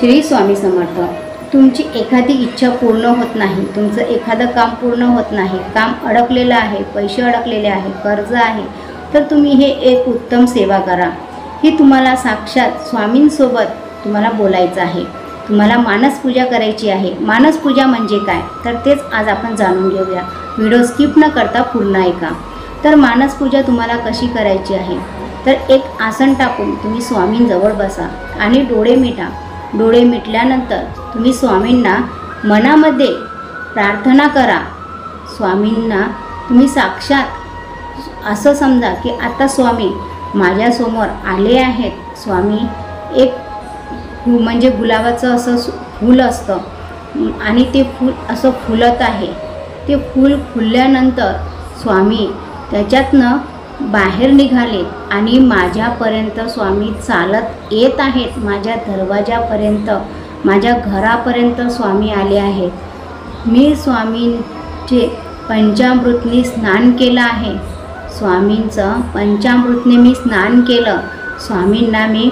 श्री स्वामी समर्थ। तुमची एखादी इच्छा पूर्ण होत नाही, तुमचं एखादं काम पूर्ण होत नाही, काम अडकलेलं आहे, पैसे अडकलेले आहे, कर्ज आहे, तर तुम्ही हे एक उत्तम सेवा करा। ही तुम्हाला साक्षात स्वामींसोबत तुम्हाला बोलायचं आहे, तुम्हाला मानसपूजा करायची आहे। मानसपूजा म्हणजे काय, तर तेच आज आपण जाणून घेऊया। व्हिडिओ स्किप न करता पूर्ण ऐका। तर मानसपूजा तुम्हाला कशी करायची आहे, तर एक आसन टाकून तुम्ही स्वामींजवळ बसा आणि डोळे मिटा। डोळे मिटल्यानंतर तुम्ही स्वामींना मनामध्ये प्रार्थना करा। स्वामींना तुम्ही साक्षात असं समजा की आता स्वामी माझ्यासमोर आले आहेत। स्वामी एक म्हणजे गुलाबाचं असं फूल असतं आणि ते फूल असं फुलत आहे। ते फूल फुलल्यानंतर स्वामी त्याच्यातनं बाहेर निघालेत आणि माझ्यापर्यंत स्वामी चालत येत आहेत। माझ्या दरवाजापर्यंत, माझ्या घरापर्यंत स्वामी आले आहेत। मी स्वामींचे पंचामृतने स्नान केलं आहे। स्वामींचं पंचामृतने मी स्नान केलं। स्वामींना मी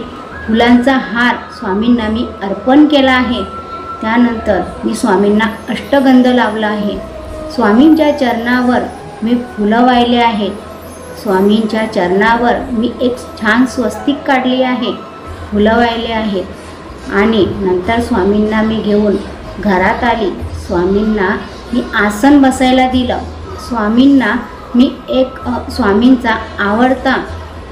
फुलांचा हार स्वामींना मी अर्पण केला आहे। त्यानंतर मी स्वामींना अष्टगंध लावला आहे। स्वामींच्या चरणावर मी फुलं वाहिले आहेत। स्वामींच्या चरणावर मी एक छान स्वस्तिक काढली आहे, फुलं वाहिले आहेत आणि नंतर स्वामींना मी घेऊन घरात आली। स्वामींना मी आसन बसायला दिलं। स्वामींना मी एक स्वामींचा आवडता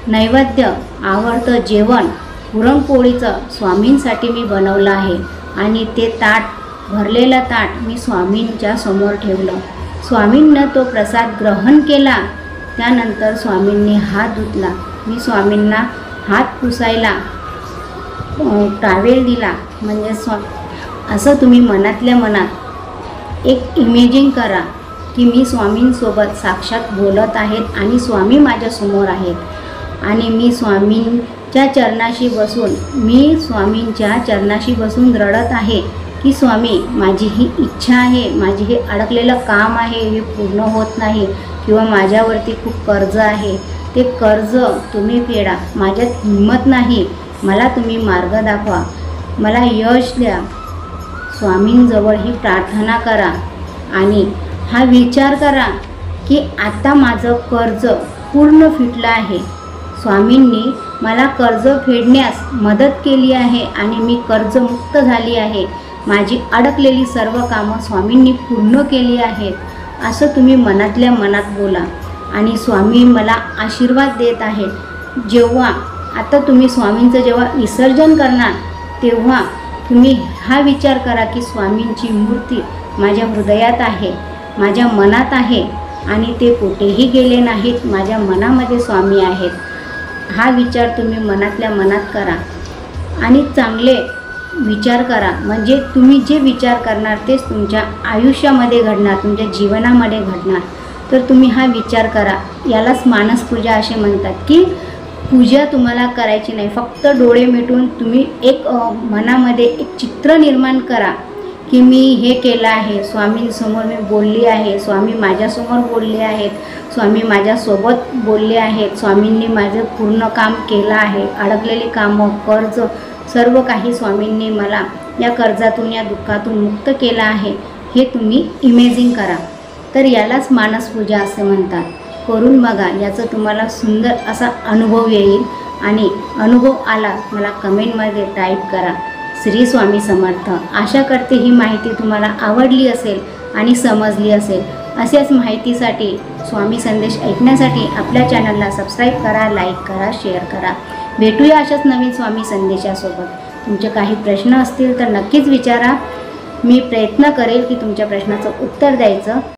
नैवेद्य, आवडतं जेवण पुरणपोळीचं स्वामींसाठी मी बनवलं आहे आणि ते ताट, भरलेलं ताट मी स्वामींच्या समोर ठेवलं। स्वामींना तो प्रसाद ग्रहण केला। त्यानंतर स्वामींनी हात धुतला। मी स्वामींना हात पुसायला टावेल दिला। म्हणजे असं तुम्ही मनातल्या मनात एक इमेजिंग करा की मी स्वामींसोबत साक्षात बोलत आहेत आणि स्वामी माझ्यासमोर आहेत आणि मी स्वामींच्या चरणाशी बसून रडत आहे की स्वामी माझी ही इच्छा आहे, माझी हे अडकलेलं काम आहे, हे पूर्ण होत नाही किंवा माझ्यावरती खूप कर्ज आहे, ते कर्ज तुम्ही फेडा। माझ्यात हिंमत नाही, मला तुम्ही मार्ग दाखवा, मला यश द्या। स्वामींजवळ ही प्रार्थना करा आणि हा विचार करा की आता माझं कर्ज पूर्ण फिटलं आहे। स्वामींनी मला कर्ज फेडण्यास मदत केली आहे आणि मी कर्जमुक्त झाली आहे। माझी अडकलेली सर्व कामं स्वामींनी पूर्ण केली आहेत। असं तुम्ही मनातल्या मनात बोला आणि स्वामी मला आशीर्वाद देत आहेत। जेव्हा आता तुम्ही स्वामींचं जेव्हा विसर्जन करणार तेव्हा तुम्ही हा विचार करा की स्वामींची मूर्ती माझ्या हृदयात आहे, माझ्या मनात आहे आणि ते कुठेही गेले नाहीत, माझ्या मनामध्ये स्वामी आहेत। हा विचार तुम्ही मनातल्या मनात करा आणि चांगले विचार करा। म्हणजे तुम्ही जे विचार करणार तेच तुमच्या आयुष्यामध्ये घडणार, तुमच्या जीवनामध्ये घडणार। तर तुम्ही हा विचार करा। यालाच मानसपूजा असे म्हणतात की पूजा तुम्हाला करायची नाही, फक्त डोळे मिटून तुम्ही एक मनामध्ये एक चित्र निर्माण करा की मी हे केलं आहे, स्वामींसमोर मी बोलली आहे, स्वामी माझ्यासमोर बोलले आहेत, स्वामी माझ्यासोबत बोलले आहेत, स्वामींनी माझं पूर्ण काम केलं आहे। अडकलेली कामं, कर्ज सर्व काही स्वामींनी मला या कर्जातून, या दुःखातून मुक्त केलं आहे, हे तुम्ही इमेजिंग करा। तर यालाच मानसपूजा असे म्हणतात। करून बघा, याचं तुम्हाला सुंदर असा अनुभव येईल आणि अनुभव आला मला कमेंटमध्ये टाईप करा। श्री स्वामी समर्थ। आशा करते ही माहिती तुम्हाला आवडली असेल आणि समजली असेल। अशाच माहितीसाठी, स्वामी संदेश ऐकण्यासाठी आपल्या चॅनलला सबस्क्राईब करा, लाईक करा, शेअर करा। भेटूया अशाच नवीन स्वामी संदेशासोबत। तुमचे काही प्रश्न असतील तर नक्कीच विचारा, मी प्रयत्न करेल की तुमच्या प्रश्नाचं उत्तर द्यायचं।